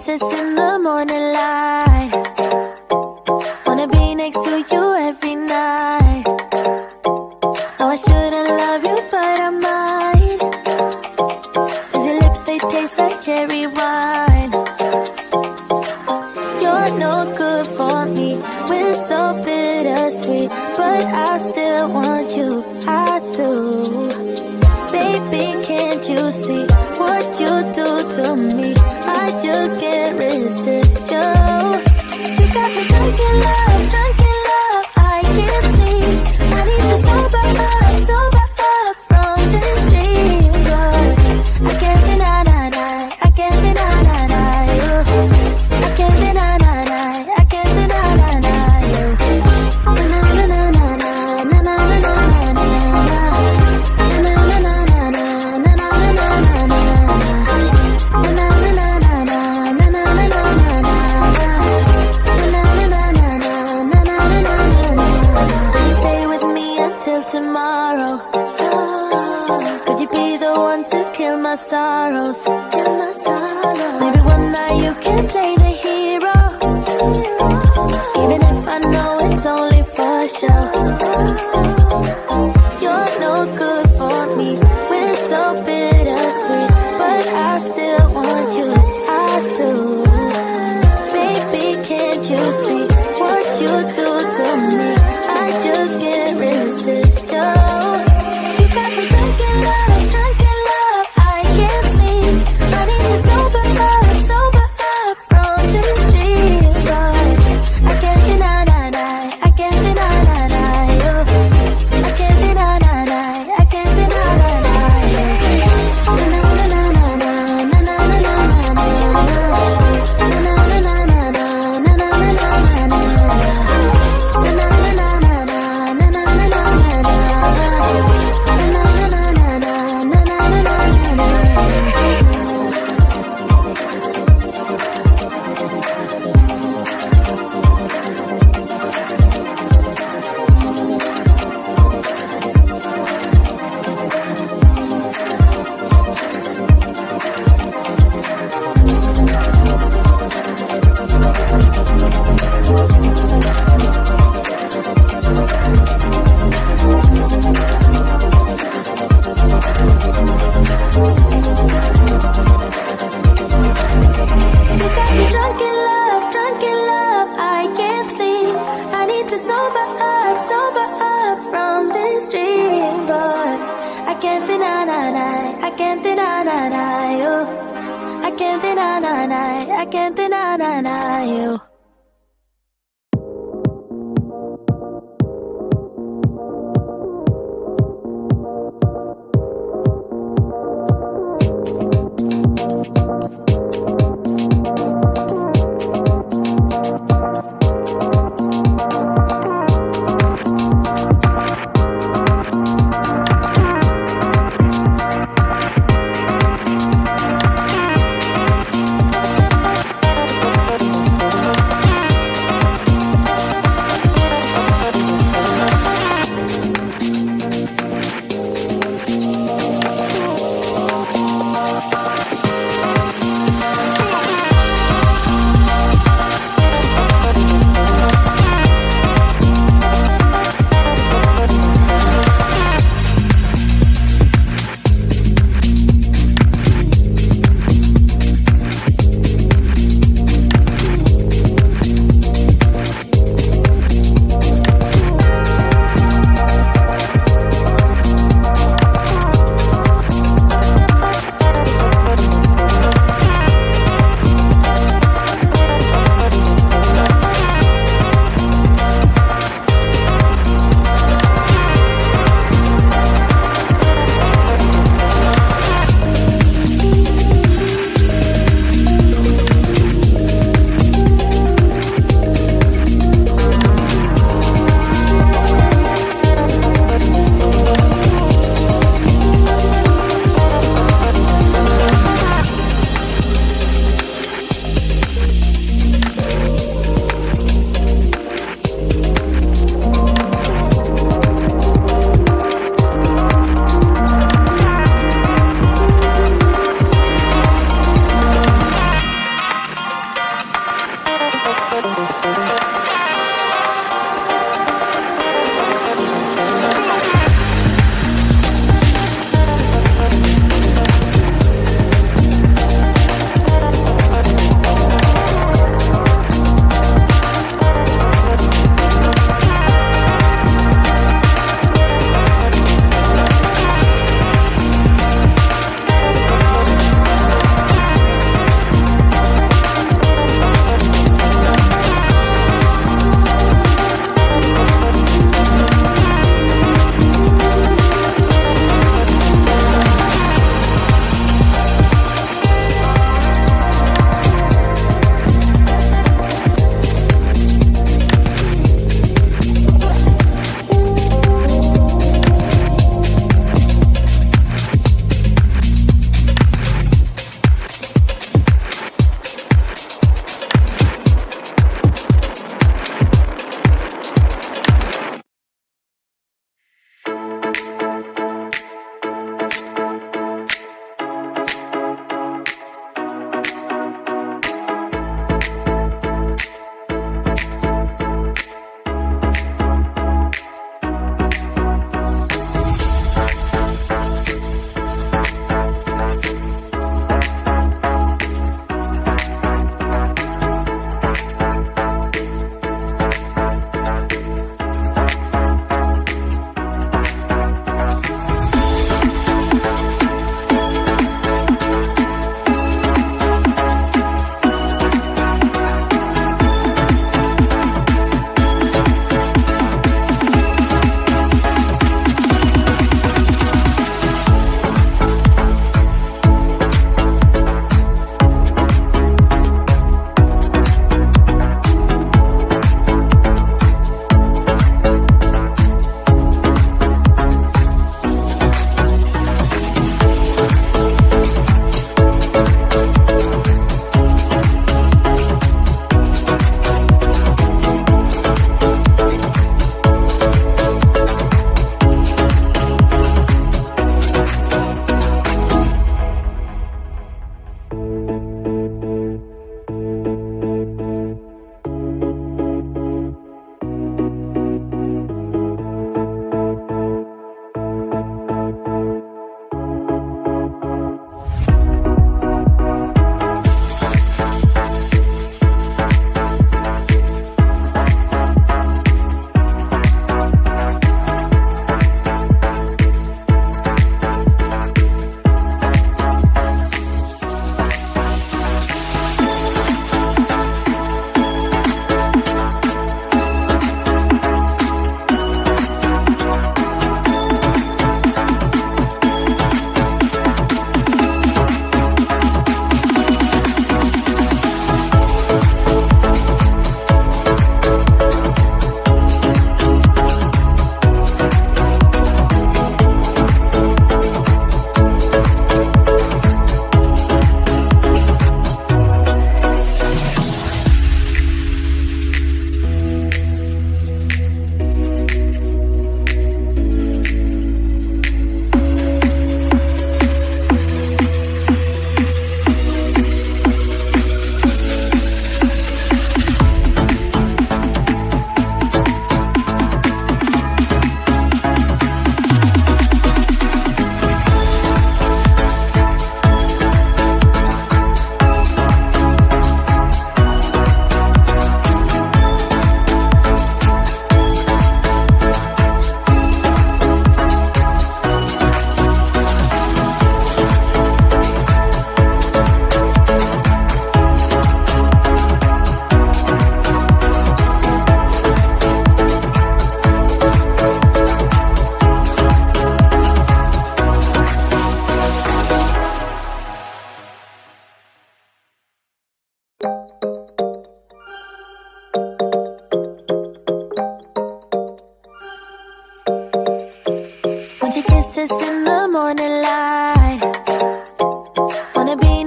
kisses in the morning light. Wanna be next to you every night. Oh, I shouldn't love you, but I might. 'Cause your lips, they taste like cherry wine. You're no good for me, we're so bittersweet, but I still want you, I do. Baby, can't you see what you do to me? I just can't resist you. You got me drunk in love, I can't sleep. I need to sober up from this dream, but I can't deny, I can't deny you. I can't deny, I can't deny you. Na na na na na na na na na na na. Tomorrow, could you be the one to kill my sorrows? Maybe one night you can play the hero, even if I know it's only for show. You're no good for me, we're so bittersweet, but I still want you, I do. Baby, can't you see what you do to me? I just can't resist. You got me drunk in love, I can't sleep. I need to sober up from this dream, but I can't deny, I can't deny you. I can't deny, I can't deny you. Na na na na na na na na na na na na na na. I can't deny you.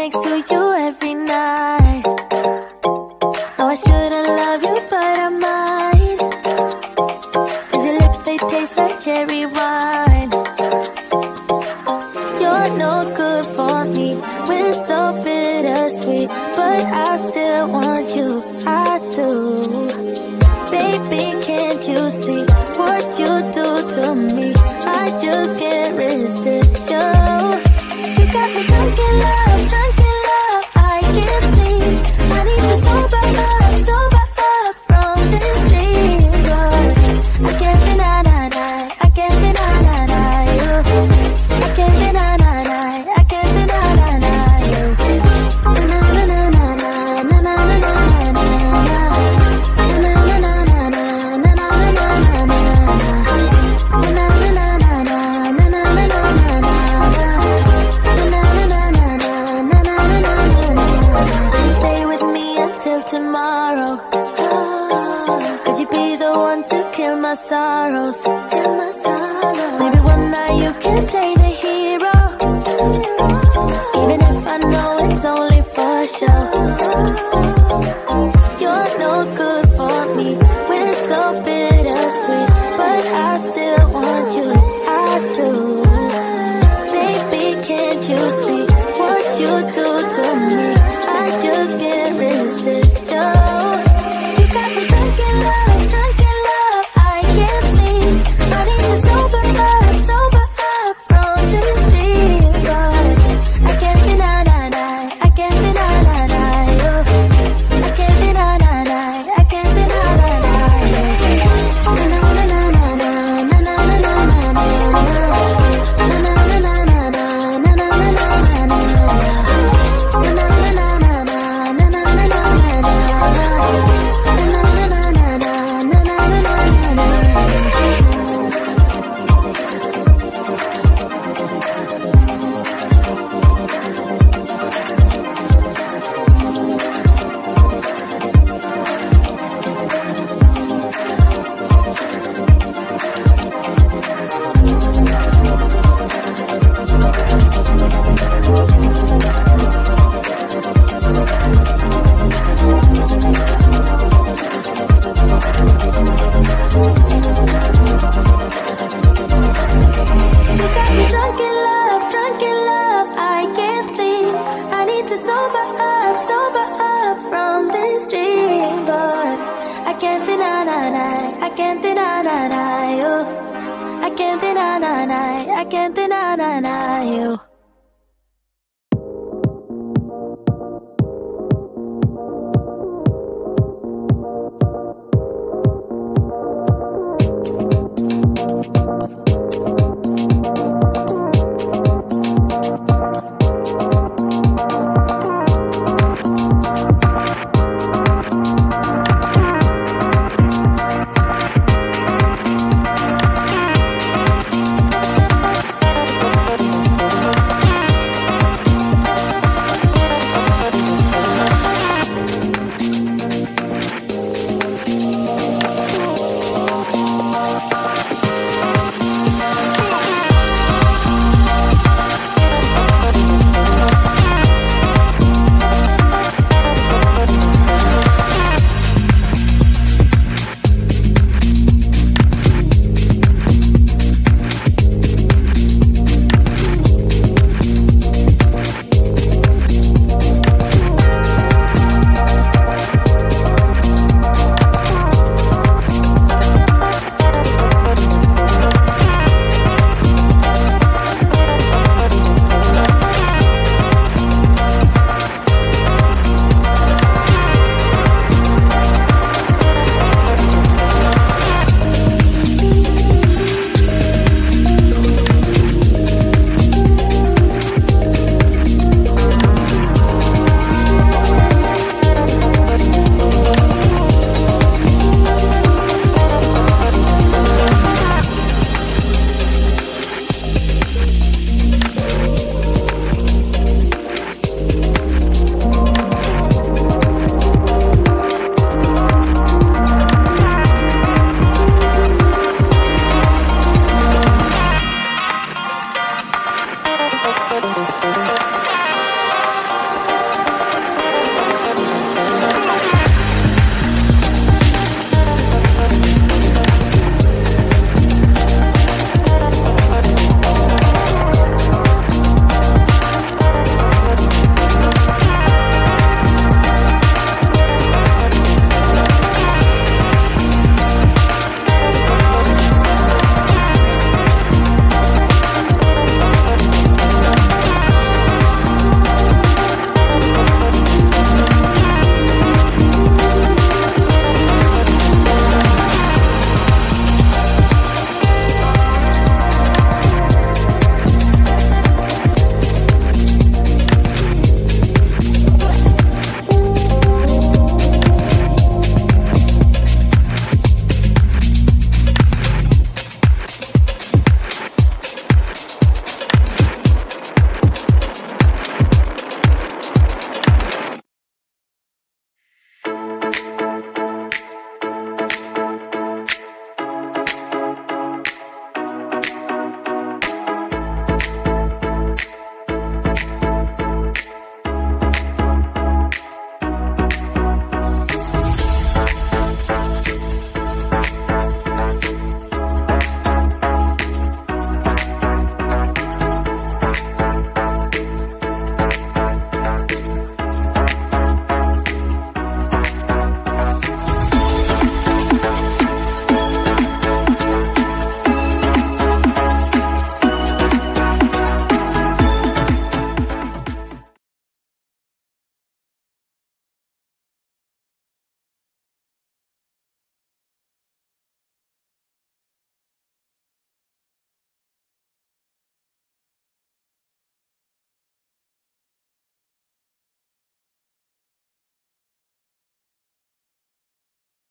next to you every night. No, I shouldn't love you, but I might. 'Cause your lips, they taste like cherry wine. You're no good for me, we're so bittersweet, but I still want you, I do. Baby, can't you see what you do to me? I just can't resist you. You got me drunk in love, I can't sleep. I need to sober up from this dream. But I can't deny, I can't deny you. I can't deny, I can't deny you. Na na na na na na na na na na. Tomorrow, could you be the one to kill my sorrows? Maybe one night you can play the hero, even if I know it's only for show. You're no good for me, we're so bittersweet, but I still want you, I do. Baby, can't you see what you do to me? I just can't resist. You got me drunk in love, I can't sleep. I need to sober up from this dream. But I can't deny, I can't deny you. I can't deny, I can't deny you. Na na na na na na na na na na. Na na na na na na na na na. I can't deny you.